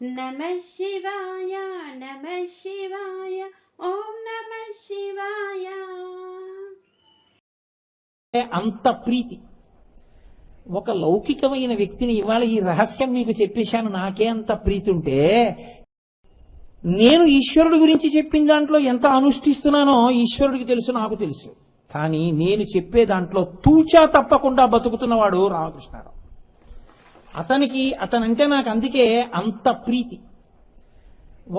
నమః శివాయ నమః శివాయ ఓం నమః శివాయ. అంత ప్రీతి. ఒక లౌకికమైన వ్యక్తిని ఇవాళ ఈ రహస్యం మీకు చెప్పేశాను, నాకే అంత ప్రీతి ఉంటే నేను ఈశ్వరుడు గురించి చెప్పిన దాంట్లో ఎంత అనుష్ఠిస్తున్నానో ఈశ్వరుడికి తెలుసు, నాకు తెలుసు. కానీ నేను చెప్పే దాంట్లో తూచా తప్పకుండా బతుకుతున్నవాడు రామకృష్ణారావు. అతనంటే నాకు అందుకే అంత ప్రీతి.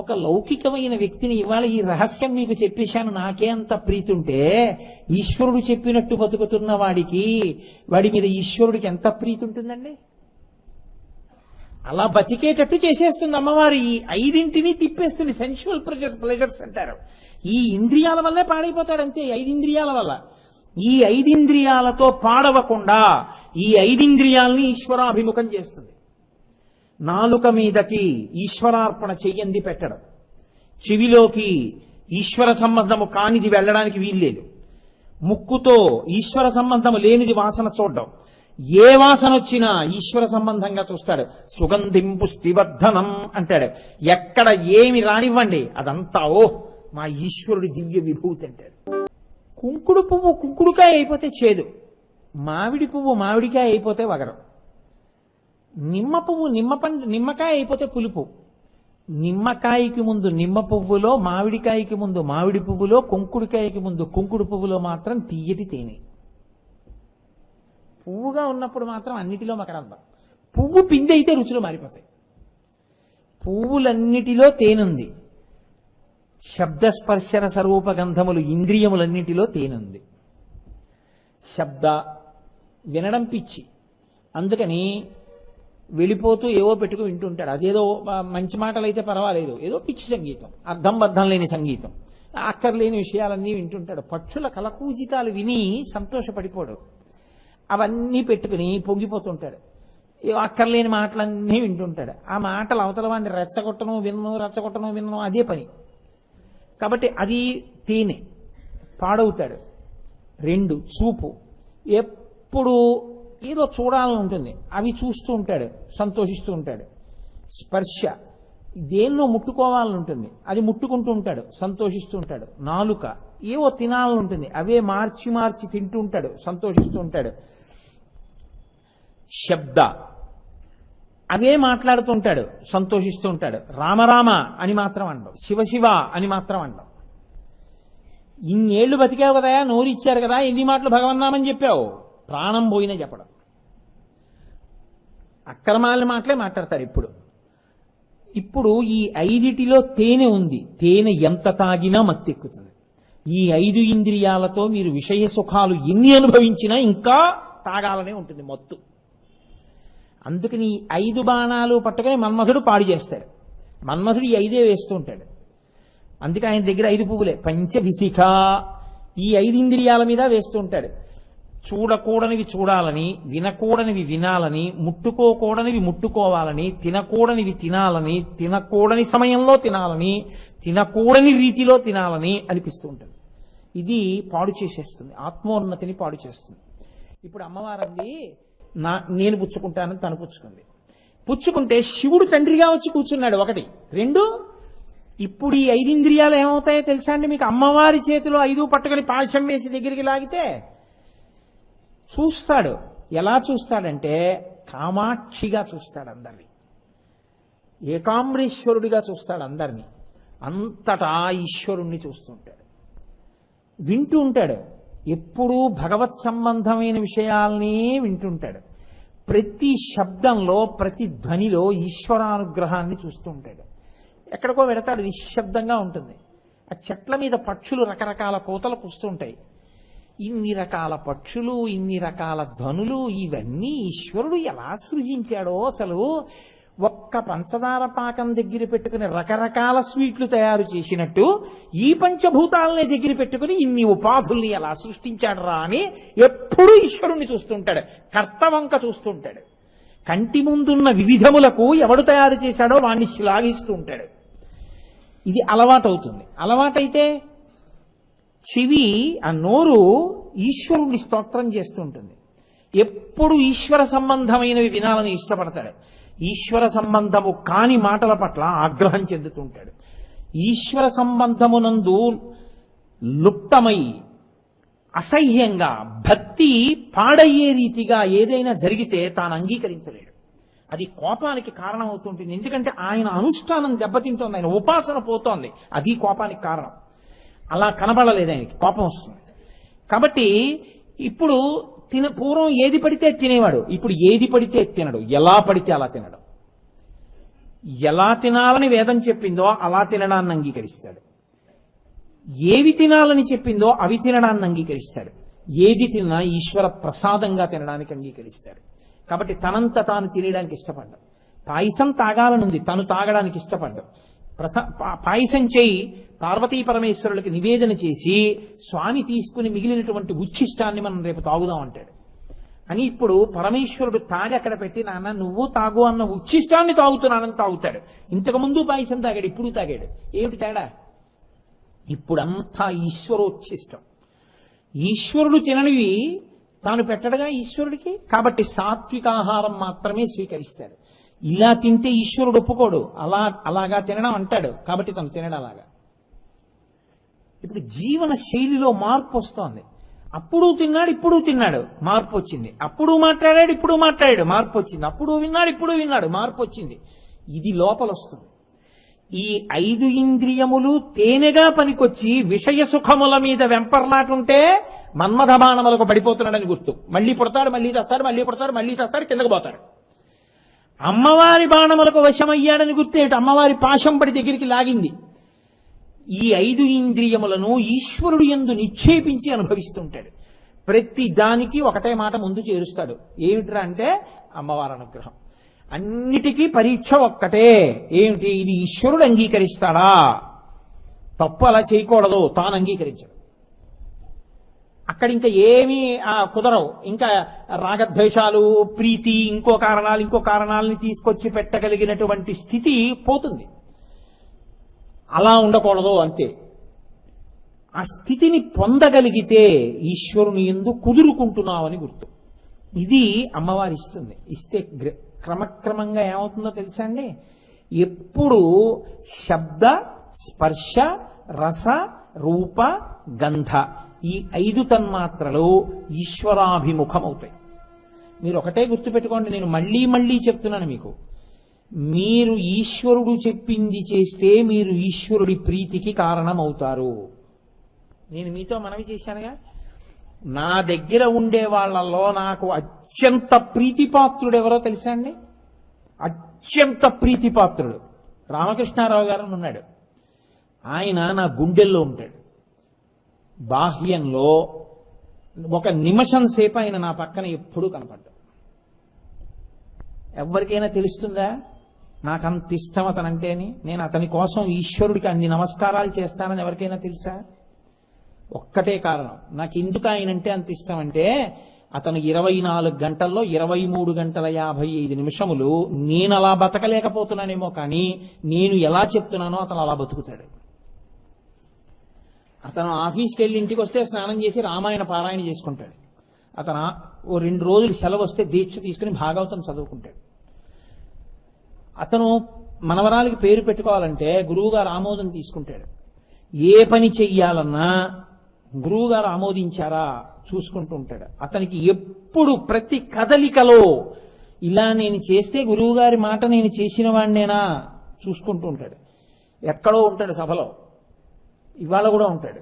ఒక లౌకికమైన వ్యక్తిని ఇవాళ ఈ రహస్యం మీకు చెప్పేశాను, నాకే అంత ప్రీతి ఉంటే ఈశ్వరుడు చెప్పినట్టు బతుకుతున్న వాడి మీద ఈశ్వరుడికి ఎంత ప్రీతి ఉంటుందండి? అలా బతికేటట్టు చేసేస్తుంది అమ్మవారు. ఈ ఐదింటిని తిప్పేస్తుంది. సెన్షువల్ ప్లెజర్స్ అంటారు. ఈ ఇంద్రియాల వల్లే పాడైపోతాడు అంతే. 5 ఇంద్రియాల వల్ల. ఈ 5 ఇంద్రియాలతో పాడవకుండా ఈ 5 ఇంద్రియాలని ఈశ్వరాభిముఖం చేస్తుంది. నాలుక మీదకి ఈశ్వరార్పణ చెయ్యంది పెట్టడం, చెవిలోకి ఈశ్వర సంబంధము కానిది వెళ్ళడానికి వీల్లేదు, ముక్కుతో ఈశ్వర సంబంధము లేనిది వాసన చూడడం, ఏ వాసన వచ్చినా ఈశ్వర సంబంధంగా చూస్తాడు. సుగంధిం పుష్టివర్ధనం అంటాడు. ఎక్కడ ఏమి రానివ్వండి అదంతా మా ఈశ్వరుడి దివ్య విభూతి అంటాడు. కుంకుడు పువ్వు కుంకుడుకాయ అయిపోతే చేదు, మామిడి పువ్వు మామిడికాయ అయిపోతే వగరం, నిమ్మ పువ్వు నిమ్మకాయ అయిపోతే పులుపు. నిమ్మకాయకి ముందు నిమ్మ పువ్వులో, మామిడికాయకి ముందు మామిడి పువ్వులో, కుంకుడుకాయకి ముందు కుంకుడు పువ్వులో మాత్రం తీయటి తేనె. పువ్వుగా ఉన్నప్పుడు మాత్రం అన్నిటిలో మకరందం. పువ్వు పిండి అయితే రుచులు మారిపోతాయి. పువ్వులన్నిటిలో తేనుంది. శబ్దస్పర్శన స్వరూప గంధములు ఇంద్రియములన్నిటిలో తేనుంది. శబ్ద వినడం పిచ్చి, అందుకని వెళ్ళిపోతూ ఏవో పెట్టుకు వింటుంటాడు. అదేదో మంచి మాటలు అయితే పర్వాలేదు, ఏదో పిచ్చి సంగీతం, అర్థం బద్ధం లేని సంగీతం, అక్కర్లేని విషయాలన్నీ వింటుంటాడు. పక్షుల కలకూజితాలు విని సంతోషపడిపోడు, అవన్నీ పెట్టుకుని పొంగిపోతుంటాడు. ఏవో అక్కర్లేని మాటలన్నీ వింటుంటాడు. ఆ మాటలు అవతల వాడిని రెచ్చగొట్టను విన్నను అదే పని. కాబట్టి అది తేనె, పాడవుతాడు. 2 చూపు, ఎప్పుడు ఏదో చూడాలని ఉంటుంది, అవి చూస్తూ ఉంటాడు, సంతోషిస్తూ ఉంటాడు. స్పర్శ, దేన్నో ముట్టుకోవాలని ఉంటుంది, అది ముట్టుకుంటూ ఉంటాడు, సంతోషిస్తూ ఉంటాడు. నాలుక, ఏవో తినాలని ఉంటుంది, అవే మార్చి మార్చి తింటూ ఉంటాడు, సంతోషిస్తూ ఉంటాడు. శబ్ద, అవే మాట్లాడుతుంటాడు, సంతోషిస్తూ ఉంటాడు. రామరామ అని మాత్రం అండం, శివ అని మాత్రం అండం. ఇన్నేళ్లు బతికావు కదా, నోరిచ్చారు కదా, ఎన్ని మాటలు భగవన్నామని చెప్పావు, ప్రాణం పోయినా చెప్పడం. అక్రమాలని మాటలే మాట్లాడతారు. ఇప్పుడు ఈ 5టిలో తేనె ఉంది. తేనె ఎంత తాగినా మత్తెక్కుతుంది. ఈ 5 ఇంద్రియాలతో మీరు విషయ సుఖాలు ఎన్ని అనుభవించినా ఇంకా తాగాలనే ఉంటుంది మత్తు. అందుకని ఈ 5 బాణాలు పట్టుకొని మన్మధుడు పాడు చేస్తాడు. మన్మధుడు ఈ 5 వేస్తూ ఉంటాడు. అందుకే ఆయన దగ్గర 5 పువ్వులే. పంచవిశిఖ, ఈ 5 ఇంద్రియాల మీద వేస్తూ ఉంటాడు. చూడకూడనివి చూడాలని, వినకూడనివి వినాలని, ముట్టుకోకూడనివి ముట్టుకోవాలని, తినకూడనివి తినాలని, తినకూడని సమయంలో తినాలని, తినకూడని రీతిలో తినాలని అనిపిస్తూ ఉంటుంది. ఇది పాడు చేసేస్తుంది, ఆత్మోన్నతిని పాడు చేస్తుంది. ఇప్పుడు అమ్మవారండి నేను పుచ్చుకుంటానని తను పుచ్చుకుంది. పుచ్చుకుంటే శివుడు తండ్రిగా వచ్చి కూర్చున్నాడు. 1. 2, ఇప్పుడు ఈ 5 ఇంద్రియాలు ఏమవుతాయో తెలుసా అండి మీకు? అమ్మవారి చేతిలో 5 పట్టుకొని పాశం వేసి దగ్గరికి లాగితే చూస్తాడు. ఎలా చూస్తాడంటే కామాక్షిగా చూస్తాడు అందరినీ, ఏకాంబరేశ్వరుడిగా చూస్తాడు అందరినీ. అంతటా ఈశ్వరుణ్ణి చూస్తుంటాడు, వింటూ ఉంటాడు. ఎప్పుడూ భగవత్ సంబంధమైన విషయాల్ని వింటుంటాడు. ప్రతి శబ్దంలో, ప్రతి ధ్వనిలో ఈశ్వరానుగ్రహాన్ని చూస్తూ ఉంటాడు. ఎక్కడికో వెడతాడు, నిశ్శబ్దంగా ఉంటుంది. ఆ చెట్ల మీద పక్షులు రకరకాల కోతలు కూస్తూ ఉంటాయి. ఇన్ని రకాల పక్షులు, ఇన్ని రకాల ధ్వనులు, ఇవన్నీ ఈశ్వరుడు ఎలా సృజించాడో అసలు. ఒక్క పంచదార పాకం దగ్గర పెట్టుకుని రకరకాల స్వీట్లు తయారు చేసినట్టు ఈ పంచభూతాలనే దగ్గర పెట్టుకుని ఇన్ని ఉపాధుల్ని ఎలా సృష్టించాడరా అని ఎప్పుడూ ఈశ్వరుణ్ణి చూస్తుంటాడు. కర్తవంక చూస్తుంటాడు. కంటి ముందున్న వివిధములకు ఎవడు తయారు చేశాడో వాణ్ణి శ్లాఘిస్తూ ఉంటాడు. ఇది అలవాటవుతుంది. అలవాటైతే చెవి, ఆ నోరు ఈశ్వరుణ్ణి స్తోత్రం చేస్తూ ఉంటుంది. ఎప్పుడు ఈశ్వర సంబంధమైనవి వినాలని ఇష్టపడతాడు. ఈశ్వర సంబంధము కాని మాటల పట్ల ఆగ్రహం చెందుతుంటాడు. ఈశ్వర సంబంధమునందు లుప్తమై అసహ్యంగా భక్తి పాడయ్యే రీతిగా ఏదైనా జరిగితే తాను అంగీకరించలేడు. అది కోపానికి కారణమవుతుంటుంది. ఎందుకంటే ఆయన అనుష్ఠానం దెబ్బతింటోంది, ఆయన ఉపాసన పోతోంది. అది కోపానికి కారణం. అలా కనబడలేదు, ఆయనకి కోపం వస్తుంది. కాబట్టి ఇప్పుడు పూర్వం ఏది పడితే తినేవాడు, ఇప్పుడు ఏది పడితే తినడు, ఎలా పడితే అలా తినడు. ఎలా తినాలని వేదం చెప్పిందో అలా తినడాన్ని అంగీకరిస్తాడు. ఏవి తినాలని చెప్పిందో అవి తినడాన్ని అంగీకరిస్తాడు. ఏది తిన్నా ఈశ్వర ప్రసాదంగా తినడానికి అంగీకరిస్తాడు. కాబట్టి తనంత తాను తినడానికి ఇష్టపడ్డాడు. పాయసం తాగాలనుంది, తను తాగడానికి ఇష్టపడ్డాడు. పాయసం చేయి పార్వతీ పరమేశ్వరులకి నివేదన చేసి స్వామి తీసుకుని మిగిలినటువంటి ఉచ్ఛిష్టాన్ని మనం రేపు తాగుదాం అంటాడు. అని ఇప్పుడు పరమేశ్వరుడు తాగి అక్కడ పెట్టి, నాన్న నువ్వు తాగు అన్న ఉచ్ఛిష్టాన్ని తాగుతున్నానని తాగుతాడు. ఇంతకు ముందు పాయసం తాగాడు, ఇప్పుడు తాగాడు. ఏమిటి తేడా? ఇప్పుడంతా ఈశ్వరోచ్ఛిష్టం. ఈశ్వరుడు తిననివి తాను పెట్టడగా ఈశ్వరుడికి. కాబట్టి సాత్విక ఆహారం మాత్రమే స్వీకరిస్తాడు. ఇలా తింటే ఈశ్వరుడు ఒప్పుకోడు, అలాగా తినడం అంటాడు. కాబట్టి తను తినడం అలాగా. ఇప్పుడు జీవన శైలిలో మార్పు వస్తోంది. అప్పుడు తిన్నాడు, ఇప్పుడు తిన్నాడు, మార్పు వచ్చింది. అప్పుడు మాట్లాడాడు, ఇప్పుడు మాట్లాడాడు, మార్పు వచ్చింది. అప్పుడు విన్నాడు, ఇప్పుడు విన్నాడు, మార్పు వచ్చింది. ఇది లోపల వస్తుంది. ఈ 5 ఇంద్రియములు తేనెగా పనికొచ్చి విషయ సుఖముల మీద వెంపర్లాటుంటే మన్మథ బాణములకు పడిపోతున్నాడని గుర్తు. మళ్ళీ పుడతాడు, మళ్ళీ తెస్తాడు, మళ్ళీ పుడతాడు, మళ్ళీ తెస్తాడు, కిందకు పోతాడు. అమ్మవారి బాణములకు వశమయ్యాడని గుర్తు ఏమిటి? అమ్మవారి పాశం పడి దగ్గరికి లాగింది. ఈ 5 ఇంద్రియములను ఈశ్వరుడు యందు నిక్షేపించి అనుభవిస్తుంటాడు. ప్రతి దానికి ఒకటే మాట ముందు చేరుస్తాడు. ఏమిట్రా అంటే అమ్మవారి అనుగ్రహం. అన్నిటికీ పరీక్ష ఒక్కటే. ఏమిటి? ఇది ఈశ్వరుడు అంగీకరిస్తాడా? తప్పు అలా చేయకూడదు, తాను అంగీకరించడు. అక్కడ ఇంకా ఏమీ కుదరవు. ఇంకా రాగద్వేషాలు, ప్రీతి, ఇంకో కారణాలని తీసుకొచ్చి పెట్టగలిగినటువంటి స్థితి పోతుంది. అలా ఉండకూడదు అంతే. ఆ స్థితిని పొందగలిగితే ఈశ్వరుని యందు కుదురుకుంటున్నావని గుర్తు. ఇది అమ్మవారి ఇస్తుంది. ఇస్తే క్రమక్రమంగా ఏమవుతుందో తెలుసా అండి? ఎప్పుడు శబ్ద, స్పర్శ, రస, రూప, గంధ ఈ 5 తన్మాత్రలు ఈశ్వరాభిముఖమవుతాయి. మీరు ఒకటే గుర్తుపెట్టుకోండి, నేను మళ్ళీ మళ్ళీ చెప్తున్నాను మీకు. మీరు ఈశ్వరుడు చెప్పింది చేస్తే మీరు ఈశ్వరుడి ప్రీతికి కారణమవుతారు. నేను మీతో మనవి చేశానుగా, నా దగ్గర ఉండే వాళ్ళలో నాకు అత్యంత ప్రీతిపాత్రుడు ఎవరో తెలుసా అండి? అత్యంత ప్రీతిపాత్రుడు రామకృష్ణారావు గారు ఉన్నాడు. ఆయన నా గుండెల్లో ఉంటాడు. బాహ్యంలో ఒక నిమిషం సేపు ఆయన నా పక్కన ఎప్పుడూ కనపడ్డాడు. ఎవరికైనా తెలుస్తుందా నాకంత ఇష్టం అతనంటేని? నేను అతని కోసం ఈశ్వరుడికి అన్ని నమస్కారాలు చేస్తానని ఎవరికైనా తెలుసా? ఒక్కటే కారణం. నాకు ఎందుకు ఆయనంటే అంత ఇష్టం అంటే, అతను 24 గంటల్లో 23 గంటల 55 నిమిషములు నేను అలా బతకలేకపోతున్నానేమో కానీ నేను ఎలా చెప్తున్నానో అతను అలా బతుకుతాడు. అతను ఆఫీస్కి వెళ్ళి ఇంటికి వస్తే స్నానం చేసి రామాయణ పారాయణ చేసుకుంటాడు. అతను ఓ 2 రోజులు సెలవు వస్తే దీక్ష తీసుకుని భాగవతం చదువుకుంటాడు. అతను మనవరాలికి పేరు పెట్టుకోవాలంటే గురువుగారు ఆమోదం తీసుకుంటాడు. ఏ పని చెయ్యాలన్నా గురువుగారు ఆమోదించారా చూసుకుంటూ ఉంటాడు. అతనికి ఎప్పుడు ప్రతి కదలికలో ఇలా నేను చేస్తే గురువుగారి మాట నేను చేసిన వాడినేనా చూసుకుంటూ ఉంటాడు. ఎక్కడో ఉంటాడు సభలో, ఇవాళ కూడా ఉంటాడు.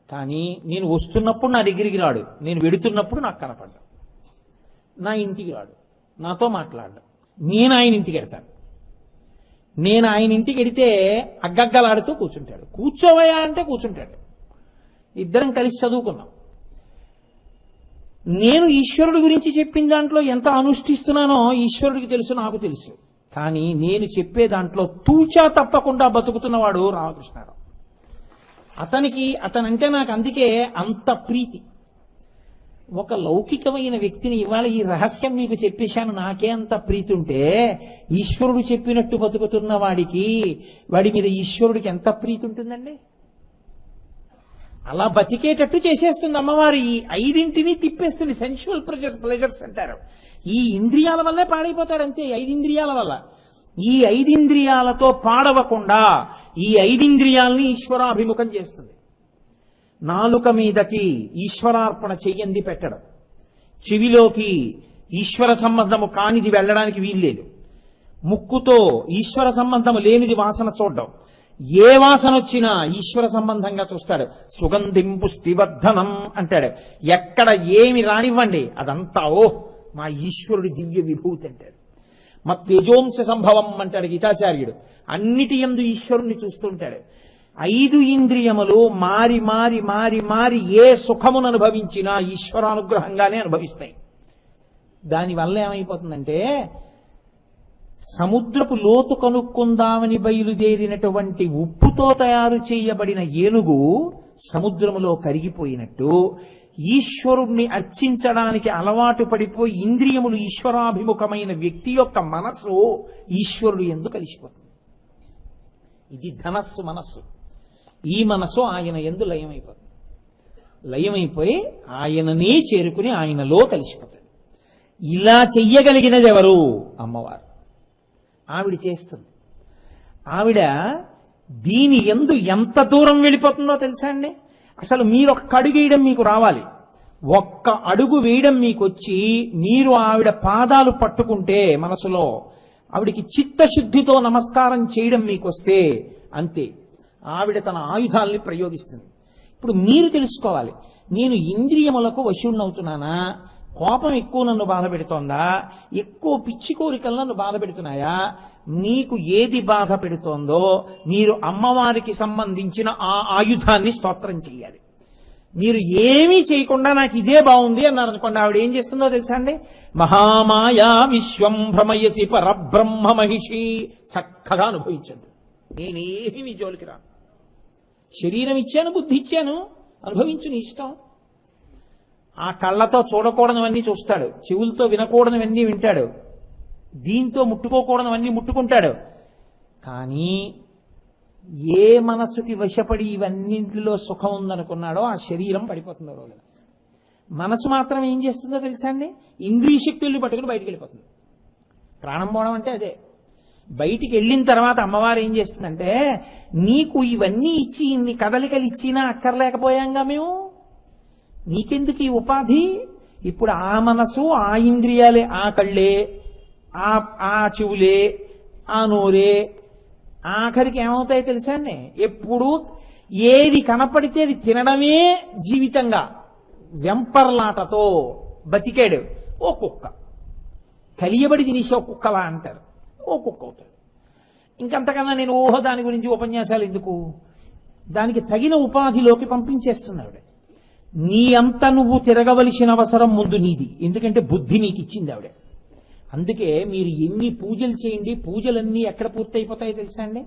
కానీ నేను వస్తున్నప్పుడు నా దగ్గరికి రాడు, నేను వెడుతున్నప్పుడు నాకు కనపడ్డా. నా ఇంటికి రాడు, నాతో మాట్లాడ్డా. నేను ఆయన ఇంటికి వెళ్తాను. నేను ఆయన ఇంటికి వెడితే అగ్గగ్గలాడుతూ కూర్చుంటాడు. కూర్చోవయా అంటే కూర్చుంటాడు. ఇద్దరం కలిసి చదువుకున్నాం. నేను ఈశ్వరుడి గురించి చెప్పిన దాంట్లో ఎంత అనుష్ఠిస్తున్నానో ఈశ్వరుడికి తెలుసు, నాకు తెలుసు. కానీ నేను చెప్పే దాంట్లో తూచా తప్పకుండా బతుకుతున్నవాడు రామకృష్ణారావు. అతనంటే నాకు అందుకే అంత ప్రీతి. ఒక లౌకికమైన వ్యక్తిని ఇవాళ ఈ రహస్యం మీకు చెప్పేశాను, నాకే అంత ప్రీతి ఉంటే ఈశ్వరుడు చెప్పినట్టు బతుకుతున్న వాడి మీద ఈశ్వరుడికి ఎంత ప్రీతి ఉంటుందండి? అలా బతికేటట్టు చేసేస్తుంది అమ్మవారు. ఈ 5 తిప్పేస్తుంది. సెన్షువల్ ప్లెజర్స్ అంటారు. ఈ ఇంద్రియాల వల్లే పాడైపోతాడు అంతే, 5 ఇంద్రియాల వల్ల. ఈ 5 ఇంద్రియాలతో పాడవకుండా ఈ 5 ఇంద్రియాలని ఈశ్వరాభిముఖం చేస్తుంది. నాలుక మీదకి ఈశ్వరార్పణ చెయ్యంది పెట్టడం, చెవిలోకి ఈశ్వర సంబంధము కానిది వెళ్ళడానికి వీల్లేదు, ముక్కుతో ఈశ్వర సంబంధము లేనిది వాసన చూడడం, ఏ వాసన వచ్చినా ఈశ్వర సంబంధంగా చూస్తాడు. సుగంధిం పుష్టివర్ధనం అంటాడు. ఎక్కడ ఏమి రానివ్వండి అదంతా మా ఈశ్వరుడి దివ్య విభూతి అంటాడు. మా తేజోంశ సంభవం అంటాడు గీతాచార్యుడు. అన్నిటి యందు ఈశ్వరుణ్ణి చూస్తుంటాడు. 5 ఇంద్రియములు మారి మారి మారి మారి ఏ సుఖమును అనుభవించినా ఈశ్వరానుగ్రహంగానే అనుభవిస్తాయి. దానివల్ల ఏమైపోతుందంటే, సముద్రపు లోతు కనుక్కుందామని బయలుదేరినటువంటి ఉప్పుతో తయారు చేయబడిన ఏనుగు సముద్రములో కరిగిపోయినట్టు, ఈశ్వరుణ్ణి అర్చించడానికి అలవాటు పడిపోయి ఇంద్రియములు ఈశ్వరాభిముఖమైన వ్యక్తి యొక్క మనస్సు ఈశ్వరుడు యందు కలిసిపోతుంది. ఇది ధనస్సు మనస్సు. ఈ మనస్సు ఆయన యందు లయమైపోతుంది. లయమైపోయి ఆయననే చేరుకుని ఆయనలో కలిసిపోతాడు. ఇలా చెయ్యగలిగినది ఎవరు? అమ్మవారు. ఆవిడ చేస్తుంది. ఆవిడ దీని యందు ఎంత దూరం వెళ్ళిపోతుందో తెలుసా అండి? అసలు మీరు ఒక్క అడుగు వేయడం మీకు రావాలి. ఒక్క అడుగు వేయడం మీకు వచ్చి మీరు ఆవిడ పాదాలు పట్టుకుంటే మనసులో ఆవిడికి చిత్తశుద్ధితో నమస్కారం చేయడం మీకు వస్తే అంతే, ఆవిడ తన ఆయుధాల్ని ప్రయోగిస్తుంది. ఇప్పుడు మీరు తెలుసుకోవాలి, నేను ఇంద్రియములకు వశుణ్ణవుతున్నానా? కోపం ఎక్కువ నన్ను బాధ పెడుతోందా? ఎక్కువ పిచ్చి కోరికలు నన్ను బాధ పెడుతున్నాయా? మీకు ఏది బాధ పెడుతోందో మీరు అమ్మవారికి సంబంధించిన ఆ ఆయుధాన్ని స్తోత్రం చేయాలి. మీరు ఏమీ చేయకుండా నాకు ఇదే బాగుంది అన్నారు అనుకోండి, ఆవిడ ఏం చేస్తుందో తెలుసా అండి? మహామాయా విశ్వం భ్రమయసి పరబ్రహ్మ మహిషి, చక్కగా అనుభవించండి. నేనేమి మీ జోలికి రాను. శరీరం ఇచ్చాను, బుద్ధి ఇచ్చాను, అనుభవించు నీ ఇష్టం. ఆ కళ్ళతో చూడకూడనివన్నీ చూస్తాడు, చెవులతో వినకూడనివన్నీ వింటాడు, దీంతో ముట్టుకోకూడనివన్నీ ముట్టుకుంటాడు. కానీ ఏ మనసుకి వశపడి ఇవన్నింటిలో సుఖం ఉందనుకున్నాడో ఆ శరీరం పడిపోతుందో రోజున. మనసు మాత్రం ఏం చేస్తుందో తెలుసా అండి? ఇంద్రియ శక్తుల్ని పట్టుకుని బయటికి వెళ్ళిపోతుంది. ప్రాణం పోవడం అంటే అదే. బయటికి వెళ్ళిన తర్వాత అమ్మవారు ఏం చేస్తుందంటే, నీకు ఇవన్నీ ఇచ్చి ఇన్ని కదలికలు ఇచ్చినా అక్కర్లేకపోయాంగా మేము, నీకెందుకు ఈ ఉపాధి? ఇప్పుడు ఆ మనసు, ఆ ఇంద్రియాలే, ఆ కళ్ళే, ఆ చెవులే, ఆ నోరే, ఆఖరికి ఏమవుతాయి తెలుసా అండి? ఎప్పుడు ఏది కనపడితే అది తినడమే జీవితంగా వెంపర్లాటతో బతికాడు ఓ కుక్క. కలియబడి తినేసి ఓ కుక్కలా అంటారు, ఓ కుక్క అవుతాడు. ఇంకంతకన్నా నేను దాని గురించి ఉపన్యాసాలు ఎందుకు? దానికి తగిన ఉపాధిలోకి పంపించేస్తున్నాడు. నీ అంత నువ్వు తిరగవలసిన అవసరం ముందు నీది, ఎందుకంటే బుద్ధి నీకు ఇచ్చింది ఆవిడ. అందుకే మీరు ఎన్ని పూజలు చేయండి, పూజలన్నీ ఎక్కడ పూర్తయిపోతాయో తెలుసా అండి?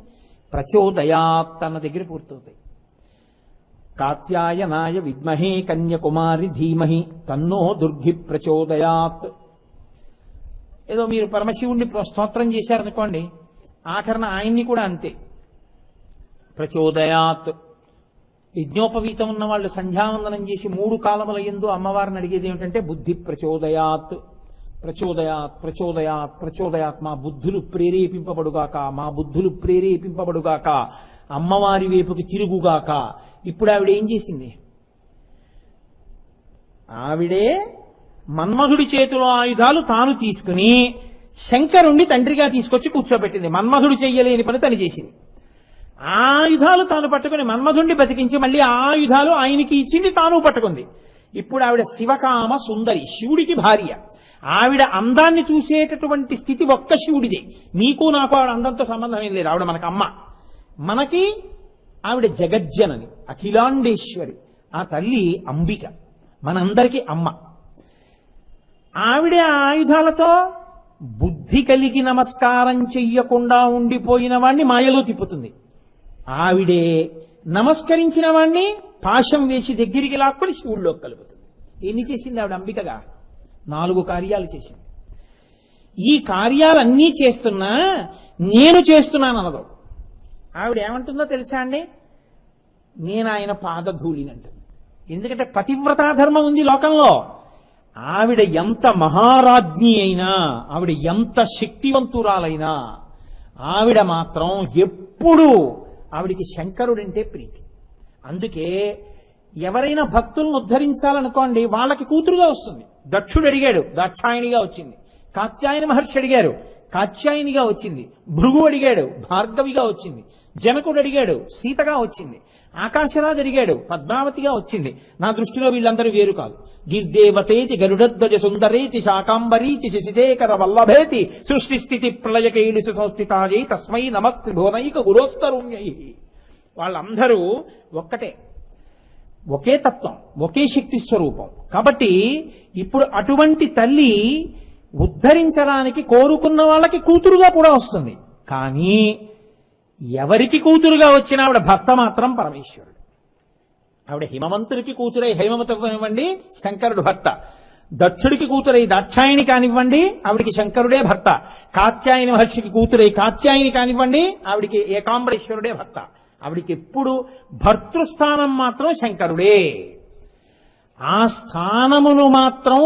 ప్రచోదయాత్ అన్న దగ్గర పూర్తవుతాయి. కాత్యాయనాయ విద్మహే కన్యకుమారి ధీమహి తన్నో దుర్గి ప్రచోదయాత్. ఏదో మీరు పరమశివుణ్ణి స్తోత్రం చేశారనుకోండి, ఆఖరణ ఆయన్ని కూడా అంతే, ప్రచోదయాత్. యజ్ఞోపవీతం ఉన్న వాళ్ళు సంధ్యావందనం చేసి 3 కాలముల యందు అమ్మవారిని అడిగేది ఏమిటంటే బుద్ధి ప్రచోదయాత్, ప్రచోదయాత్, ప్రచోదయాత్, ప్రచోదయాత్. మా బుద్ధులు ప్రేరేపింపబడుగాక, మా బుద్ధులు ప్రేరేపింపబడుగాక, అమ్మవారి వైపుకి తిరుగుగాక. ఇప్పుడు ఆవిడ ఏం చేసింది? ఆవిడే మన్మధుడి చేతిలో ఆయుధాలు తాను తీసుకుని శంకరుణ్ణి తండ్రిగా తీసుకొచ్చి కూర్చోబెట్టింది. మన్మధుడు చెయ్యలేని పని తను చేసింది. ఆయుధాలు తాను పట్టుకుని మన్మధుణ్ణి బతికించి మళ్ళీ ఆయుధాలు ఆయనకి ఇచ్చింది, తాను పట్టుకుంది. ఇప్పుడు ఆవిడ శివకామ సుందరి, శివుడికి భార్య. ఆవిడ అందాన్ని చూసేటటువంటి స్థితి ఒక్క శివుడిదే. నీకు నాకు ఆవిడ అందంతో సంబంధం ఏం లేదు. ఆవిడ మనకు అమ్మ. మనకి ఆవిడ జగజ్జనని, అఖిలాండేశ్వరి. ఆ తల్లి అంబిక, మనందరికీ అమ్మ. ఆవిడే ఆ ఆయుధాలతో బుద్ధి కలిగి నమస్కారం చెయ్యకుండా ఉండిపోయిన వాణ్ణి మాయలో తిప్పుతుంది. ఆవిడే నమస్కరించిన వాణ్ణి పాశం వేసి దగ్గరికి లాక్కొని శివుడిలోకి కలుపుతుంది. ఎన్ని చేసింది ఆవిడ అంబికగా? 4 కార్యాలు చేసింది. ఈ కార్యాలన్నీ చేస్తున్నా నేను చేస్తున్నాను అనదు. ఆవిడ ఏమంటుందో తెలుసా అండి? నేను ఆయన పాదధూళినంటుంది. ఎందుకంటే పతివ్రతా ధర్మం ఉంది లోకంలో. ఆవిడ ఎంత మహారాజ్ఞి అయినా, ఆవిడ ఎంత శక్తివంతురాలైనా, ఆవిడ మాత్రం ఎప్పుడూ ఆవిడికి శంకరుడంటే ప్రీతి. అందుకే ఎవరైనా భక్తులను ఉద్ధరించాలనుకోండి, వాళ్ళకి కూతురుగా వస్తుంది. దక్షుడు అడిగాడు, దాక్షాయణిగా వచ్చింది. కాత్యాయన మహర్షి అడిగారు, కాత్యాయనిగా వచ్చింది. భృగు అడిగాడు, భార్గవిగా వచ్చింది. జనకుడు అడిగాడు, సీతగా వచ్చింది. ఆకాశరాజు అడిగాడు, పద్మావతిగా వచ్చింది. నా దృష్టిలో వీళ్ళందరూ వేరు కాదు. గిర్దేవతేతి గరుడధ్వజ సుందరేతి శాకాంబరీతి శశిశేఖర వల్లభేతి సృష్టి స్థితి ప్రళయకైలుసు సంస్థితాయై తస్మై నమస్త్రిభువనైక గురోస్తరుణ్యై. వాళ్ళందరూ ఒక్కటే, ఒకే తత్వం, ఒకే శక్తి స్వరూపం. కాబట్టి ఇప్పుడు అటువంటి తల్లి ఉద్ధరించడానికి కోరుకున్న వాళ్ళకి కూతురుగా కూడా వస్తుంది. కానీ ఎవరికి కూతురుగా వచ్చినా ఆవిడ భర్త మాత్రం పరమేశ్వరుడు. ఆవిడ హిమవంతుడికి కూతురై హేమవతనివ్వండి, శంకరుడు భర్త. దక్షుడికి కూతురై దాక్షాయణి కానివ్వండి, ఆవిడికి శంకరుడే భర్త. కాత్యాయని మహర్షికి కూతురై కాత్యాయని కానివ్వండి, ఆవిడికి ఏకాంబరేశ్వరుడే భర్త. ఆవిడికి ఎప్పుడు భర్తృస్థానం మాత్రం శంకరుడే. ఆ స్థానమును మాత్రం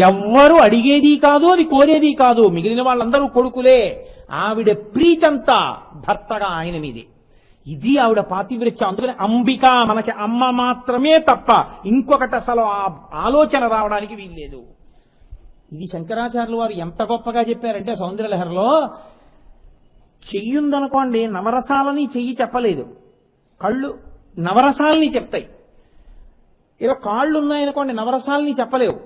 ఎవ్వరు అడిగేది కాదు, అది కోరేది కాదు. మిగిలిన వాళ్ళందరూ కొడుకులే. ఆవిడ ప్రీతంతా భర్తగా ఆయన మీది. ఇది ఆవిడ పాతివ్రత్యం. అందుకని అంబిక మనకి అమ్మ మాత్రమే తప్ప ఇంకొకటి అసలు ఆ ఆలోచన రావడానికి వీల్లేదు. ఇది శంకరాచార్యులు వారు ఎంత గొప్పగా చెప్పారంటే సౌందర్యలహరిలో, చెయ్యుందనుకోండి, నవరసాలని చెయ్యి చెప్పలేదు, కళ్ళు నవరసాలని చెప్తాయి. ఏదో కాళ్ళు ఉన్నాయనుకోండి, నవరసాలని చెప్పలేవు,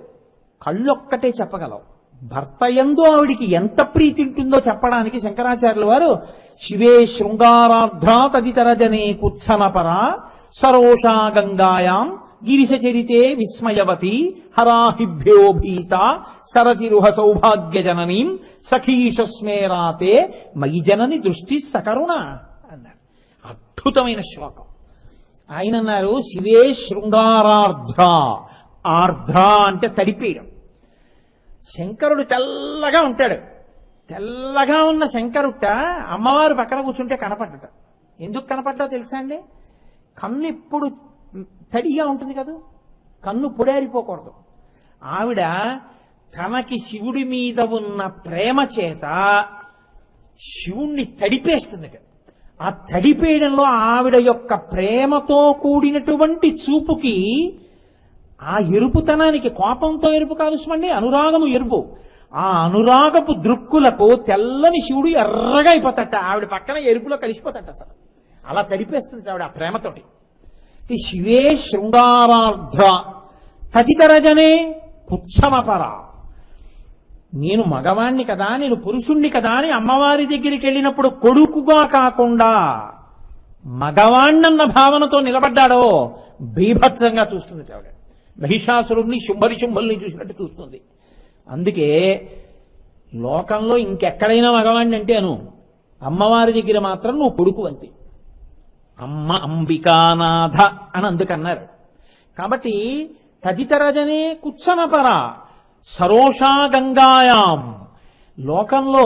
కళ్ళొక్కటే చెప్పగలవు. భర్త యందు ఆవిడికి ఎంత ప్రీతి ఉంటుందో చెప్పడానికి శంకరాచార్యుల వారు శివే శృంగారార్ధ్రా తదితరజనే కుత్సనపరా సరోషా గంగాయాం గిరిశచరితే విస్మయవతి హరాహిభ్యో భీత సరసిరుహ సౌభాగ్య జననీం సఖీషస్మేరాతే మయి జనని దృష్టి సకరుణ అన్నారు. అద్భుతమైన శ్లోకం. ఆయన అన్నారు, శివే శృంగారార్ధ్ర. ఆర్ధ్ర అంటే తడిపేయడం. శంకరుడు తెల్లగా ఉంటాడు. తెల్లగా ఉన్న శంకరుట అమ్మవారు పక్కన కూర్చుంటే కనపడ్డట. ఎందుకు కనపడ్డా తెలుసా అండి? కన్ను ఎప్పుడు తడిగా ఉంటుంది కదా, కన్ను పొడారిపోకూడదు. ఆవిడ తనకి శివుడి మీద ఉన్న ప్రేమ చేత శివుణ్ణి తడిపేస్తుందట. ఆ తడిపేయడంలో ఆవిడ యొక్క ప్రేమతో కూడినటువంటి చూపుకి, ఆ ఎరుపుతనానికి, కోపంతో ఎరుపు కాదు సుమండి, అనురాగము ఎరుపు, ఆ అనురాగపు దృక్కులకు తెల్లని శివుడు ఎర్రగా అయిపోతాట. ఆవిడ పక్కన ఎరుపులో కలిసిపోతాట. అసలు అలా తడిపేస్తుంది ఆవిడ ఆ ప్రేమతోటి. శివే శృంగారార్ధ్ర తదితరజనే కుత్సమపర. నేను మగవాణ్ణి కదా, నేను పురుషుణ్ణి కదా అని అమ్మవారి దగ్గరికి వెళ్ళినప్పుడు కొడుకుగా కాకుండా మగవాణ్ణన్న భావనతో నిలబడ్డాడో బీభత్సంగా చూస్తుంది ఆవిడ. మహిషాసురుణ్ణి శుంభుల్ని చూసినట్టు చూస్తుంది. అందుకే లోకంలో ఇంకెక్కడైనా మగవాణ్ణి అంటే అను, అమ్మవారి దగ్గర మాత్రం నువ్వు కొడుకు అంతే. అమ్మ అంబికానాథ అని అందుకన్నారు. కాబట్టి తదితరజనే కుత్సనపర సరోషా గంగాయాం. లోకంలో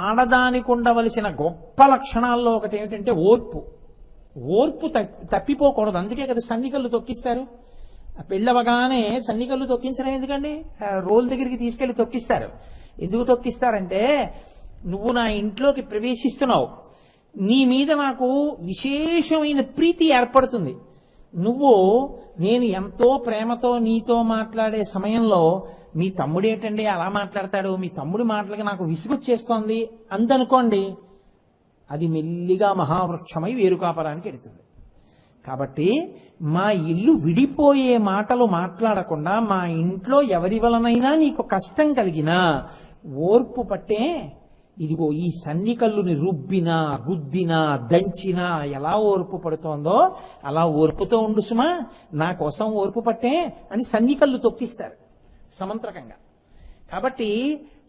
ఆడదానికి ఉండవలసిన గొప్ప లక్షణాల్లో ఒకటి ఏమిటంటే ఓర్పు. ఓర్పు తప్పిపోకూడదు. అందుకే కదా సన్నికళ్ళు తొక్కిస్తారు. పెళ్ళవగానే సన్నికళ్ళు తొక్కించడం ఎందుకండి? రోల్ దగ్గరికి తీసుకెళ్లి తొక్కిస్తారు. ఎందుకు తొక్కిస్తారంటే, నువ్వు నా ఇంట్లోకి ప్రవేశిస్తున్నావు, నీ మీద నాకు విశేషమైన ప్రీతి ఏర్పడుతుంది. నేను ఎంతో ప్రేమతో నీతో మాట్లాడే సమయంలో మీ తమ్ముడు ఏంటండి అలా మాట్లాడతాడు, మీ తమ్ముడి మాటలకి నాకు విసుగొచ్చేస్తోంది అందనుకోండి, అది మెల్లిగా మహావృక్షమై వేరుకాపరానికి ఎడుతుంది. కాబట్టి మా ఇల్లు విడిపోయే మాటలు మాట్లాడకుండా, మా ఇంట్లో ఎవరి వలనైనా నీకు కష్టం కలిగినా ఓర్పు పట్టే, ఇదిగో ఈ సన్నికల్లుని రుబ్బినా రుద్దినా దంచినా ఎలా ఓర్పు పడుతోందో అలా ఓర్పుతో ఉండు సుమా, నా కోసం ఓర్పు పట్టే అని సన్నికల్లు తొక్కిస్తారు సమంత్రకంగా. కాబట్టి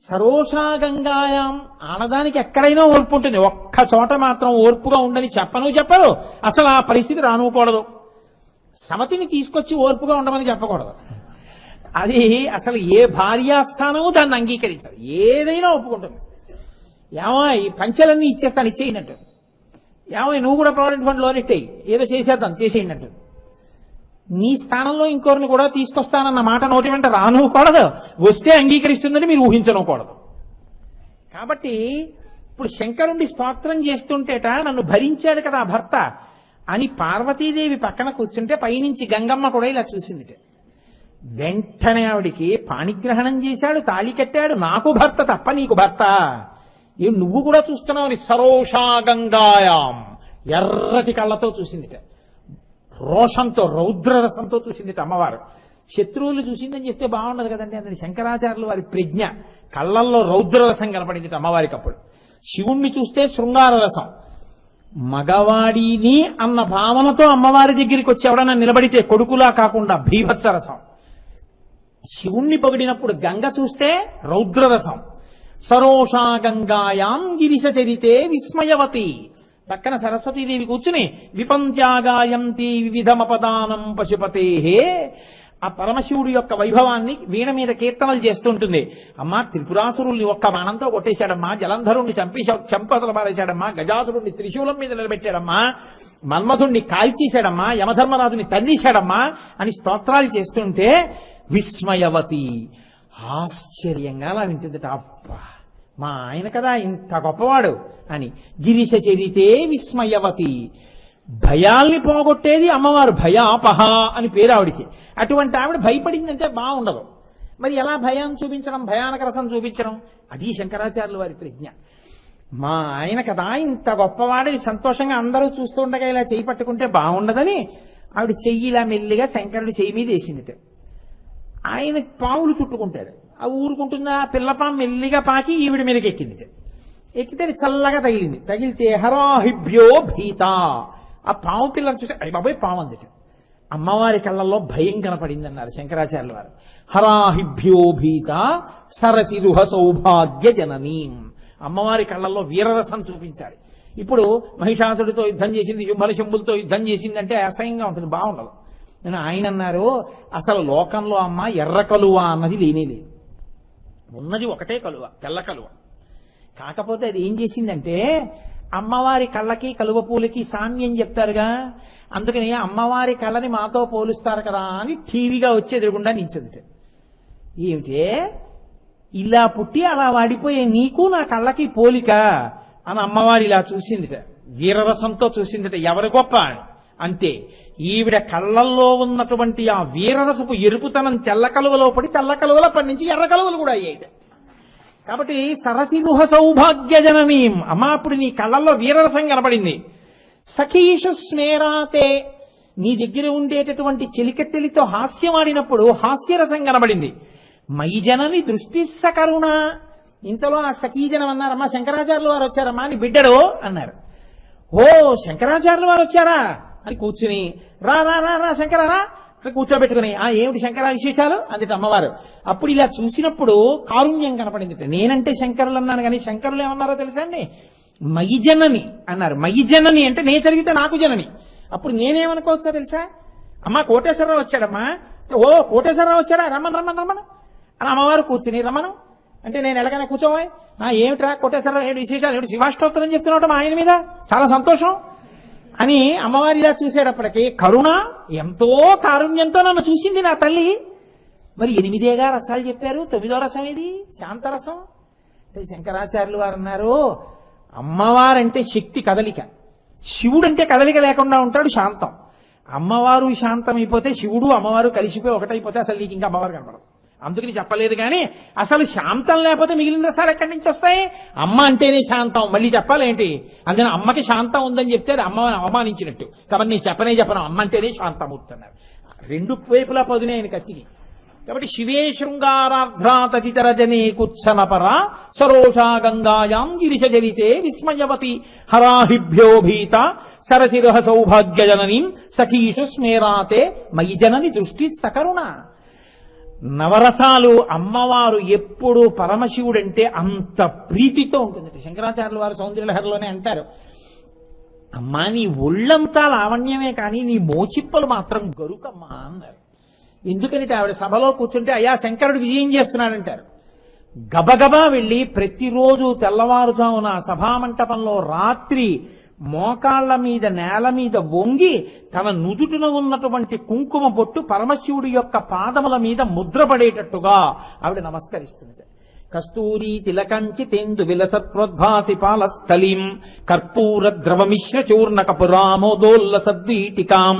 సరోషా గంగాయాం, ఆడదానికి ఎక్కడైనా ఓర్పు ఉంటుంది, ఒక్క చోట మాత్రం ఓర్పుగా ఉండని చెప్పరు. అసలు ఆ పరిస్థితి రానుకూడదు. సమతిని తీసుకొచ్చి ఓర్పుగా ఉండమని చెప్పకూడదు. అది అసలు ఏ భార్యాస్థానము దాన్ని అంగీకరించాలి. ఏదైనా ఒప్పుకుంటుంది. ఏమో ఈ పంచెలన్నీ ఇచ్చేస్తాను, ఇచ్చేయినట్టు. ఏమో నువ్వు కూడా ప్రావిడెంట్ ఫండ్ లోన్ ఎట్టేయి, ఏదో చేసేద్దాం చేసేయినట్టు. నీ స్థానంలో ఇంకోరిని కూడా తీసుకొస్తానన్న మాట నోటి వెంట రానుకూడదు, వస్తే అంగీకరిస్తుందని మీరు ఊహించనుకూడదు. కాబట్టి ఇప్పుడు శంకరుణ్ణి స్తోత్రం చేస్తుంటేట నన్ను భరించాడు కదా భర్త అని పార్వతీదేవి పక్కన కూర్చుంటే పైనుంచి గంగమ్మ కూడా ఇలా చూసిందిట. వెంటనే ఆవిడికి పాణిగ్రహణం చేశాడు, తాళి కట్టాడు. నాకు భర్త తప్ప నీకు భర్త, ఏం నువ్వు కూడా చూస్తున్నావు అని సరోషా గంగాయాం ఎర్రటి కళ్ళతో చూసిందిట. రోషంతో రౌద్రరసంతో చూసిందిట అమ్మవారు. శత్రువులు చూసిందని చెప్తే బాగుండదు కదండి, అందుని శంకరాచార్యులు వారి ప్రజ్ఞ. కళ్ళల్లో రౌద్రరసం కనపడింది అమ్మవారికి. అప్పుడు శివుణ్ణి చూస్తే శృంగార రసం. మగవాడిని అన్న భావనతో అమ్మవారి దగ్గరికి వచ్చి ఎవడన్నా నిలబడితే కొడుకులా కాకుండా భీభత్సరసం. శివుణ్ణి పొగిడినప్పుడు గంగ చూస్తే రౌద్రరసం. సరోషా గంగాయాం గిరిశ చరితే విస్మయవతి. పక్కన సరస్వతీదేవి కూర్చుని విపంత్యాగాయంతి వివిధమపదానం పశుపతే, ఆ పరమశివుడి యొక్క వైభవాన్ని వీణ మీద కీర్తనలు చేస్తుంటుంది. అమ్మా త్రిపురాసురుల్ని ఒక్క బాణంతో కొట్టేశాడమ్మా, జలంధరుణ్ణి చంపతలు పారేశాడమ్మా, గజాసురుణ్ణి త్రిశూలం మీద నిలబెట్టాడమ్మా, మన్మధుణ్ణి కాల్చేశాడమ్మా, యమధర్మరాజుని తన్నేశాడమ్మా అని స్తోత్రాలు చేస్తుంటే విస్మయవతి ఆశ్చర్యంగా అలా వింటుందట. అబ్బా మా ఆయన కదా ఇంత గొప్పవాడు అని. గిరిశ చరితే విస్మయవతి. భయాల్ని పోగొట్టేది అమ్మవారు, భయాపహ అని పేరు ఆవిడికి. అటువంటి ఆవిడ భయపడిందంటే బాగుండదు. మరి ఎలా భయం చూపించడం, భయానక రసం చూపించడం, అది శంకరాచార్యుల వారి ప్రజ్ఞ. మా ఆయన కదా ఇంత గొప్పవాడని సంతోషంగా అందరూ చూస్తూ ఉండగా ఇలా చెయ్యి పట్టుకుంటే బాగుండదని ఆవిడ చెయ్యి ఇలా మెల్లిగా శంకరుడి చెయ్యి మీద వేసిందిట. ఆయన పావులు చుట్టుకుంటాడు, ఆ ఊరుకుంటుందా పిల్లపాము మెల్లిగా పాకి ఈవిడ మీదకి ఎక్కింది. ఎక్కితే చల్లగా తగిలింది. తగిలితే హరాహిభ్యో భీత. ఆ పాము పిల్లని చూస్తే అయ్యి బాబాయ్ పాము అందుట. అమ్మవారి కళ్ళల్లో భయం కనపడింది అన్నారు శంకరాచార్యుల వారు. హరాహిభ్యో భీత సరసిరుహ సౌభాగ్య జననీం. అమ్మవారి కళ్ళల్లో వీరరసం చూపించాలి. ఇప్పుడు మహిషాసుడితో యుద్ధం చేసింది, శుంభులతో యుద్ధం చేసిందంటే అసహ్యంగా ఉంటుంది, బాగుండదు. నేను ఆయన అన్నారు అసలు లోకంలో అమ్మ ఎర్ర కలువ అన్నది లేనేలేదు, ఉన్నది ఒకటే కలువ, తెల్ల కలువ. కాకపోతే అది ఏం చేసిందంటే అమ్మవారి కళ్ళకి కలువ పూలకి సామ్యం చెప్తారుగా, అందుకని అమ్మవారి కళ్ళని మాతో పోలుస్తారు కదా అని టీవీగా వచ్చి ఎదురుగుండా నించుంది. ఏమిటే ఇలా పుట్టి అలా వాడిపోయే నీకు నా కళ్ళకి పోలిక అని అమ్మవారి ఇలా చూసిందిట, వీరరసంతో చూసిందిట. ఎవరు గొప్ప అంతే. ఈవిడ కళ్ళల్లో ఉన్నటువంటి ఆ వీరరసపు ఎరుపుతనం తెల్ల కలువలో పడి తెల్ల కలువల పడి నుంచి ఎర్ర కలువలు కూడా అయ్యాయి. కాబట్టి సరసిరుహ సౌభాగ్య జననీం. అమ్మా అప్పుడు నీ కళ్ళల్లో వీరరసం కనపడింది. సఖీషు స్మేరాతే, నీ దగ్గర ఉండేటటువంటి చెలికెత్తెలితో హాస్యమాడినప్పుడు హాస్యరసం కనబడింది. మైజనని దృష్టి సకరుణ. ఇంతలో ఆ సఖీజనం అన్నారమ్మా శంకరాచార్యుల వారు వచ్చారమ్మా అని బిడ్డడు అన్నారు. ఓ శంకరాచార్యుల వారు వచ్చారా అని కూర్చుని రా రా రా రా శంకరారా కూర్చోబెట్టుకుని ఆ ఏమిటి శంకర విశేషాలు అందుట అమ్మవారు. అప్పుడు ఇలా చూసినప్పుడు కారుణ్యం కనపడింది. నేనంటే శంకరులు అన్నాను కానీ శంకరులు ఏమన్నారో తెలుసా అండి, మయిజనని అన్నారు. మయిజనని అంటే నేను జరిగితే నాకు జనని. అప్పుడు నేనేమనుకోవచ్చో తెలుసా, అమ్మా కోటేశ్వరరావు వచ్చాడమ్మా, ఓ కోటేశ్వరరావు వచ్చాడా రమ్మను రమ్మను రమ్మను అని అమ్మవారు కూర్చుని రమ్మను అంటే నేను ఎలాగైనా కూర్చోవాలి. ఏమిట్రా కోటేశ్వరరావు ఏమిటి విశేషాలు, ఏమిటి శివాష్టోత్తరం చెప్తున్నావు మా ఆయన మీద, చాలా సంతోషం అని అమ్మవారి ఇలా చూసేటప్పటికి కరుణ ఎంతో కారుణ్యంతో నన్ను చూసింది నా తల్లి. మరి 8 రసాలు చెప్పారు, 9వ రసం ఇది శాంతరసం. అంటే శంకరాచార్యులు వారు అన్నారు అమ్మవారంటే శక్తి కదలిక, శివుడంటే కదలిక లేకుండా ఉంటాడు శాంతం. అమ్మవారు శాంతం అయిపోతే శివుడు అమ్మవారు కలిసిపోయి ఒకటైపోతే అసలు నీకు ఇంకా అమ్మవారు కనపడదు. అందుకని చెప్పలేదు కానీ అసలు శాంతం లేకపోతే మిగిలిన రసాలు ఎక్కడి నుంచి వస్తాయి? అమ్మ అంటేనే శాంతం, మళ్ళీ చెప్పాలేంటి? అందుకని అమ్మకి శాంతం ఉందని చెప్తే అది అమ్మ అవమానించినట్టు. కాబట్టి నేను చెప్పను, అమ్మ అంటేనే శాంతమవుతున్నారు. 2 వైపులా పదునే ఆయన కత్తిని. కాబట్టి శివే శృంగారార్ధ్రా తదితర జనే కుత్సనపర సరోషా గంగాయాం గిరిశ జలితే విస్మయవతి హరాహిభ్యో భీత సరసిరహ సౌభాగ్య జననీం సఖీషు స్మేరాతే మయి జనని దృష్టి సకరుణ. నవరసాలు అమ్మవారు ఎప్పుడు పరమశివుడంటే అంత ప్రీతితో ఉంటుంది. శంకరాచార్యుల వారు సౌందర్యలహరిలోనే అంటారు, అమ్మా నీ ఒళ్ళంతా లావణ్యమే కానీ నీ మోచిప్పలు మాత్రం గరుకమ్మా అన్నారు. ఎందుకంటే ఆవిడ సభలో కూర్చుంటే అయ్యా శంకరుడు విజయం చేస్తున్నాడంటారు. గబగబా వెళ్ళి ప్రతిరోజు తెల్లవారుజామున సభామంటపంలో రాత్రి మోకాళ్ల మీద నేల మీద వంగి తన నుదుటిన ఉన్నటువంటి కుంకుమ బొట్టు పరమశివుడి యొక్క పాదముల మీద ముద్రపడేటట్టుగా ఆవిడ నమస్కరిస్తుంది. కస్తూరీ తిలకంచి తెందు విలసత్వద్భాసి పాలస్థలీం కర్పూర ద్రవమిశ్ర చూర్ణ కపురామోదోల్ల సద్వీటికాం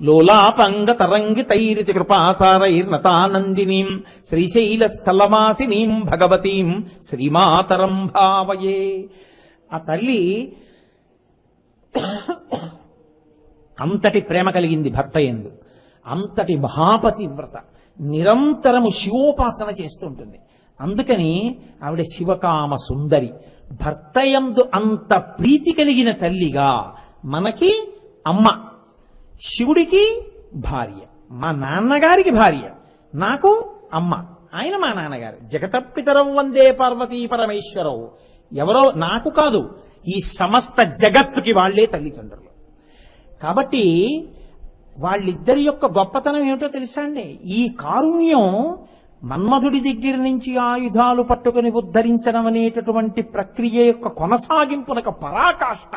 లోలాపంగ తరంగి తైరితి కృపాసారైర్నతానందినీం శ్రీశైల స్థలవాసినీం భగవతీం శ్రీమాతరం భావయే. ఆ తల్లి అంతటి ప్రేమ కలిగింది భర్త యందు, అంతటి మహాపతివ్రత, నిరంతరము శివోపాసన చేస్తుంటుంది. అందుకని ఆవిడ శివకామ సుందరి. భర్త యందు అంత ప్రీతి కలిగిన తల్లిగా మనకి అమ్మ, శివుడికి భార్య, మా నాన్నగారికి భార్య, నాకు అమ్మ, ఆయన మా నాన్నగారు. జగతపితరం వందే పార్వతీ పరమేశ్వరవు. ఎవరో నాకు కాదు, ఈ సమస్త జగత్తుకి వాళ్లే తల్లిదండ్రులు. కాబట్టి వాళ్ళిద్దరి యొక్క గొప్పతనం ఏమిటో తెలుసా అండి? ఈ కారుణ్యం మన్మధుడి దగ్గర నుంచి ఆయుధాలు పట్టుకుని ఉద్ధరించడం అనేటటువంటి ప్రక్రియ యొక్క కొనసాగింపునకు పరాకాష్ట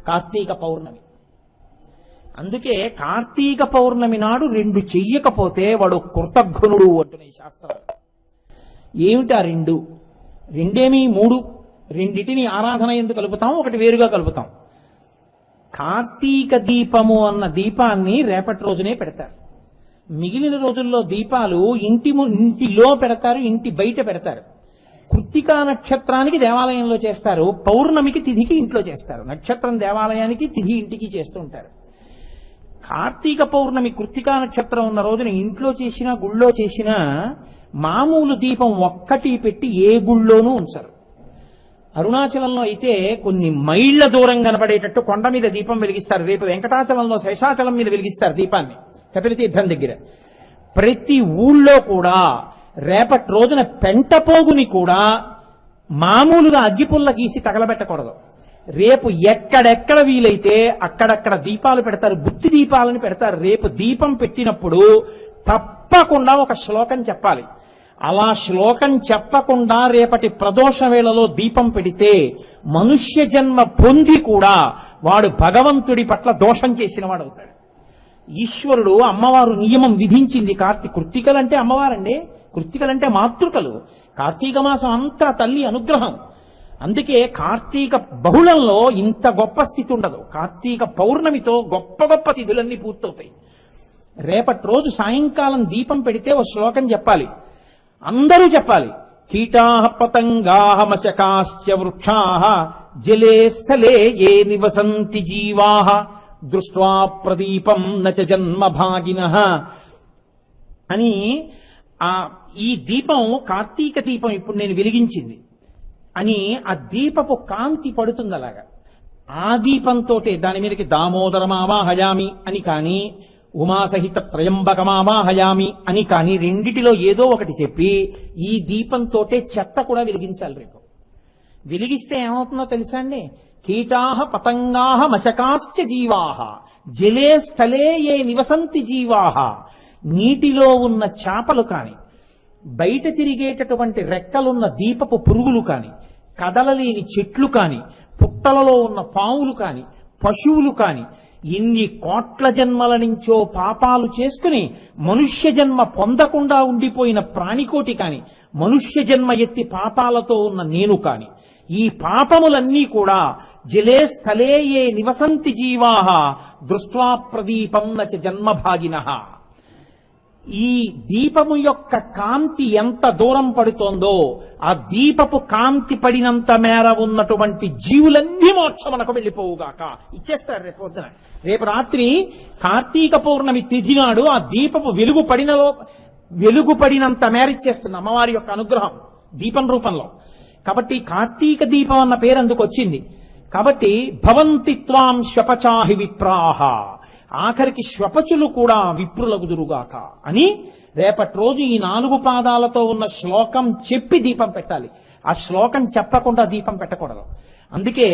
కార్తీక పౌర్ణమి. అందుకే కార్తీక పౌర్ణమి నాడు 2 చెయ్యకపోతే వాడు కృతఘ్నుడు అంటున్నాయి శాస్త్రాలు. ఏమిటా 2? 3 రెండిటిని ఆరాధన ఎందుకు కలుపుతాం, ఒకటి వేరుగా కలుపుతాం. కార్తీక దీపము అన్న దీపాన్ని రేపటి రోజునే పెడతారు. మిగిలిన రోజుల్లో దీపాలు ఇంటిలో పెడతారు, ఇంటి బయట పెడతారు. కృత్తికా నక్షత్రానికి దేవాలయంలో చేస్తారు, పౌర్ణమికి తిథికి ఇంట్లో చేస్తారు. నక్షత్రం దేవాలయానికి, తిథి ఇంటికి చేస్తూ ఉంటారు. కార్తీక పౌర్ణమి కృత్తికా నక్షత్రం ఉన్న రోజున ఇంట్లో చేసినా గుళ్ళో చేసినా మామూలు దీపం ఒక్కటి పెట్టి ఏ గుళ్ళోనూ ఉంచరు. అరుణాచలంలో అయితే కొన్ని మైళ్ల దూరం కనపడేటట్టు కొండ మీద దీపం వెలిగిస్తారు. రేపు వెంకటాచలంలో శేషాచలం మీద వెలిగిస్తారు దీపాన్ని కపిలతీర్థం దగ్గర. ప్రతి ఊళ్ళో కూడా రేపటి రోజున పెంటపోగుని కూడా మామూలుగా అగ్గిపుల్ల గీసి తగలబెట్టకూడదు. రేపు ఎక్కడెక్కడ వీలైతే అక్కడక్కడ దీపాలు పెడతారు, గుత్తి దీపాలను పెడతారు. రేపు దీపం పెట్టినప్పుడు తప్పకుండా ఒక శ్లోకం చెప్పాలి. అలా శ్లోకం చెప్పకుండా రేపటి ప్రదోష వేళలో దీపం పెడితే మనుష్య జన్మ పొంది కూడా వాడు భగవంతుడి పట్ల దోషం చేసిన వాడు అవుతాడు. ఈశ్వరుడు, అమ్మవారు నియమం విధించింది. కృత్తికలంటే అమ్మవారండి, కృత్తికలంటే మాతృకలు. కార్తీక మాసం అంతా తల్లి అనుగ్రహం. అందుకే కార్తీక బహుళంలో ఇంత గొప్ప స్థితి ఉండదు. కార్తీక పౌర్ణమితో గొప్ప గొప్ప తిథులన్నీ పూర్తవుతాయి. రేపటి రోజు సాయంకాలం దీపం పెడితే ఓ శ్లోకం చెప్పాలి, అందరూ చెప్పాలి. కీటాః పతంగాః మశకాశ్చ వృక్షాః జలే స్థలే ఏ నివసంతి జీవాః దృష్ట్వా ప్రదీపం నచ జన్మ భాగినః అని. ఈ దీపం కార్తీక దీపం ఇప్పుడు నేను వెలిగించింది అని ఆ దీపపు కాంతి పడుతుంది. అలాగా ఆ దీపంతో దాని మీదకి దామోదరమావాహయామి అని కానీ, ఉమాసహిత త్రయంబకమావాహయామి అని కానీ, రెండిటిలో ఏదో ఒకటి చెప్పి ఈ దీపంతో చెత్త కూడా వెలిగించాలి. రేపు వెలిగిస్తే ఏమవుతుందో తెలుసా అండి? కీటాః పతంగాః మశకాశ్చ జీవాః జలే స్థలే ఏ నివసంతి జీవాః. నీటిలో ఉన్న చేపలు కాని, బయట తిరిగేటటువంటి రెక్కలున్న దీపపు పురుగులు కాని, కదలలేని చెట్లు కాని, పుట్టలలో ఉన్న పాములు కాని, పశువులు కాని, ఇన్ని కోట్ల జన్మల నుంచో పాపాలు చేసుకుని మనుష్య జన్మ పొందకుండా ఉండిపోయిన ప్రాణికోటి కాని, మనుష్య జన్మ ఎత్తి పాపాలతో ఉన్న నేను కాని, ఈ పాపములన్నీ కూడా జలే స్థలే ఏ నివసంతి జీవాః దృష్ట్వా ప్రదీపం నచ జన్మభాగినః. ఈ దీపము యొక్క కాంతి ఎంత దూరం పడుతోందో ఆ దీపపు కాంతి పడినంత మేర ఉన్నటువంటి జీవులన్నీ మోక్షమునకు వెళ్ళిపోవుగాక. ఇచ్చేస్తారు రేపు పొద్దున. రేపు రాత్రి కార్తీక పౌర్ణమి తిథి నాడు ఆ దీపపు వెలుగు పడినంత మేర ఇచ్చేస్తుంది అమ్మవారి యొక్క అనుగ్రహం దీపం రూపంలో. కాబట్టి కార్తీక దీపం అన్న పేరు అందుకు వచ్చింది. కాబట్టి భవంతి త్వాం శ్వపచాహి విప్రాహ, ఆఖరికి శ్వపచులు కూడా విప్రులగుదురుగాక అని రేపటి రోజు ఈ 4 పాదాలతో ఉన్న శ్లోకం చెప్పి దీపం పెట్టాలి. ఆ శ్లోకం చెప్పకుండా దీపం పెట్టకూడదు. అందుకే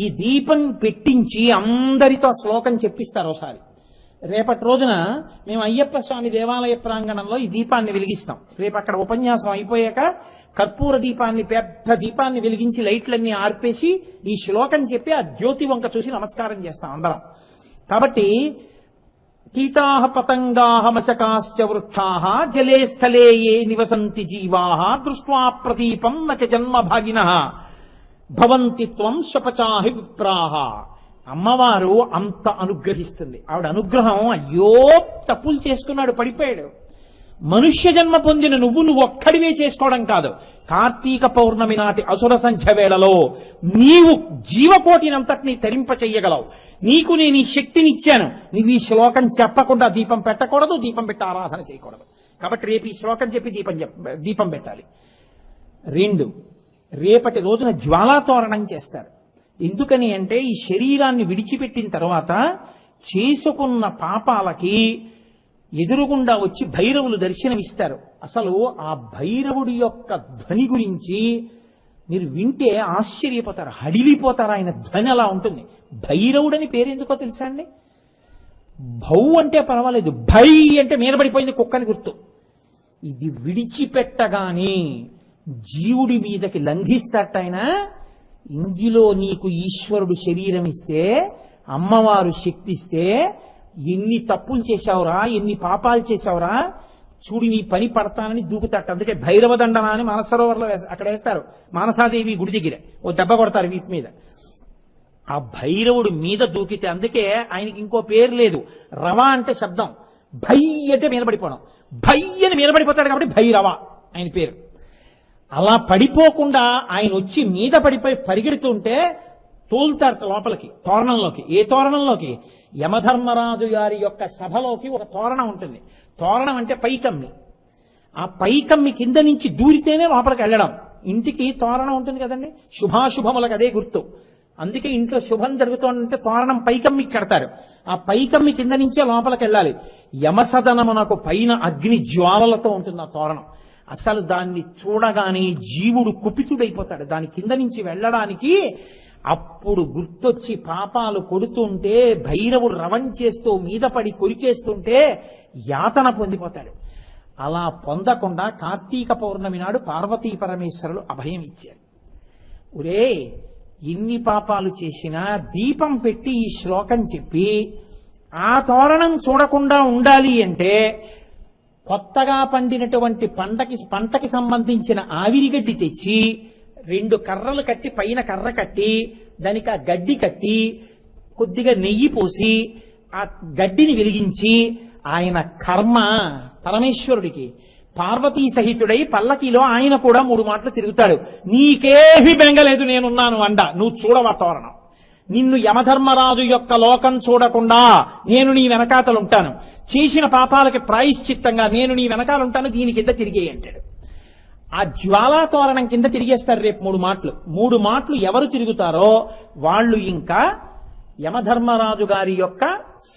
ఈ దీపం పెట్టించి అందరితో శ్లోకం చెప్పిస్తారు ఒకసారి. రేపటి రోజున మేము అయ్యప్ప స్వామి దేవాలయ ప్రాంగణంలో ఈ దీపాన్ని వెలిగిస్తాం. రేపు అక్కడ ఉపన్యాసం అయిపోయాక కర్పూర దీపాన్ని, పెద్ద దీపాన్ని వెలిగించి లైట్లన్నీ ఆర్పేసి ఈ శ్లోకం చెప్పి ఆ జ్యోతి వంక చూసి నమస్కారం చేస్తాం అందరం. కాబట్టి కీటాహ పతంగాహ మశకాశ్చ వృక్షాః జలే స్థలే ఏ నివసంతి జీవాః దృష్ట్వా ప్రదీపం నచ జన్మభాగినః భవంతి త్వం శపచాహి విప్రాః. అమ్మవారు అంత అనుగ్రహిస్తుంది. ఆవిడ అనుగ్రహం, అయ్యో తప్పులు చేసుకున్నాడు పడిపోయాడు, మనుష్య జన్మ పొందిన నువ్వు ఒక్కడివే చేసుకోవడం కాదు, కార్తీక పౌర్ణమి నాటి అసుర సంఖ్య వేళలో నీవు జీవకోటినంతటినీ తరింప చెయ్యగలవు. నీకు నేను ఈ శక్తిని ఇచ్చాను. నీవు ఈ శ్లోకం చెప్పకుండా దీపం పెట్టకూడదు, దీపం పెట్టి ఆరాధన చేయకూడదు. కాబట్టి రేపు ఈ శ్లోకం చెప్పి దీపం పెట్టాలి. 2, రేపటి రోజున జ్వాలాతోరణం చేస్తారు. ఎందుకని అంటే ఈ శరీరాన్ని విడిచిపెట్టిన తర్వాత చేసుకున్న పాపాలకి ఎదురుగుండా వచ్చి భైరవులు దర్శనమిస్తారు. అసలు ఆ భైరవుడి యొక్క ధ్వని గురించి మీరు వింటే ఆశ్చర్యపోతారు, హడిలిపోతారు. ఆయన ధ్వని అలా ఉంటుంది. భైరవుడని పేరు ఎందుకో తెలుసా అండి? భౌ అంటే పర్వాలేదు, భై అంటే మీద పడిపోయింది కుక్కని గుర్తు. ఇది విడిచిపెట్టగానే జీవుడి మీదకి లంఘిస్తాట ఆయన. ఇందులో నీకు ఈశ్వరుడు శరీరం ఇస్తే, అమ్మవారు శక్తి ఇస్తే, ఎన్ని తప్పులు చేశావురా, ఎన్ని పాపాలు చేశావురా, చూడు నీ పని పడతానని దూకుతాట. అందుకే భైరవ దండన అని మానసరోవర్లో అక్కడ వేస్తారు, మానసాదేవి గుడి దగ్గర ఓ దెబ్బ కొడతారు వీటి మీద. ఆ భైరవుడు మీద దూకితే, అందుకే ఆయనకి ఇంకో పేరు లేదు. రవ అంటే శబ్దం, భై అంటే మీద పడిపోవడం. భై అని మీద పడిపోతాడు కాబట్టి భైరవ ఆయన పేరు. అలా పడిపోకుండా ఆయన వచ్చి మీద పడిపోయి పరిగెడుతుంటే తోలుతారు లోపలికి, తోరణంలోకి. ఏ తోరణంలోకి? యమధర్మరాజు గారి యొక్క సభలోకి ఒక తోరణం ఉంటుంది. తోరణం అంటే పైకమ్మి. ఆ పైకమ్మి కింద నుంచి దూరితేనే లోపలికి వెళ్ళడం. ఇంటికి తోరణం ఉంటుంది కదండి, శుభాశుభములకు అదే గుర్తు. అందుకే ఇంట్లో శుభం జరుగుతుందంటే తోరణం పైకమ్మికి కడతారు. ఆ పైకమ్మి కింద నుంచే లోపలికి వెళ్ళాలి. యమసదనమునకు పైన అగ్ని జ్వాలలతో ఉంటుంది ఆ తోరణం. అసలు దాన్ని చూడగానే జీవుడు కుపితుడైపోతాడు దాని కింద నుంచి వెళ్ళడానికి. అప్పుడు గుర్తొచ్చి పాపాలు కొడుతుంటే, భైరవుడు రవం చేస్తూ మీద పడి కొరికేస్తుంటే యాతన పొందిపోతాడు. అలా పొందకుండా కార్తీక పౌర్ణమి నాడు పార్వతీ పరమేశ్వరులు అభయం ఇచ్చారు. ఒరే, ఎన్ని పాపాలు చేసినా దీపం పెట్టి ఈ శ్లోకం చెప్పి ఆ తోరణం చూడకుండా ఉండాలి అంటే కొత్తగా పండినటువంటి పంటకి సంబంధించిన ఆవిరిగడ్డి తెచ్చి 2 కర్రలు కట్టి, పైన కర్ర కట్టి, దానికి ఆ గడ్డి కట్టి, కొద్దిగా నెయ్యి పోసి ఆ గడ్డిని వెలిగించి, ఆయన కర్మ పరమేశ్వరుడికి పార్వతీ సహితుడై పల్లకిలో ఆయన కూడా 3 మాటలు తిరుగుతాడు. నీకేమీ బెంగలేదు, నేనున్నాను అండ, నువ్వు చూడవా తోరణం. నిన్ను యమధర్మరాజు యొక్క లోకం చూడకుండా నేను నీ వెనకాతలుంటాను. చేసిన పాపాలకి ప్రాయశ్చిత్తంగా నేను నీ వెనకాలంటాను, దీని కింద తిరిగేయి అంటాడు. ఆ జ్వాలా తోరణం కింద తిరిగేస్తారు రేపు 3 మాటలు. 3 మాటలు ఎవరు తిరుగుతారో వాళ్ళు ఇంకా యమధర్మరాజు గారి యొక్క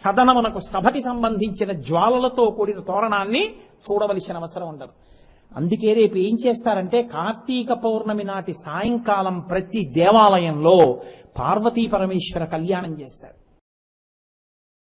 సదనమునకు, సభకి సంబంధించిన జ్వాలలతో కూడిన తోరణాన్ని చూడవలసిన అవసరం ఉండదు. అందుకే రేపు ఏం చేస్తారంటే కార్తీక పౌర్ణమి నాటి సాయంకాలం ప్రతి దేవాలయంలో పార్వతీ పరమేశ్వర కళ్యాణం చేస్తారు.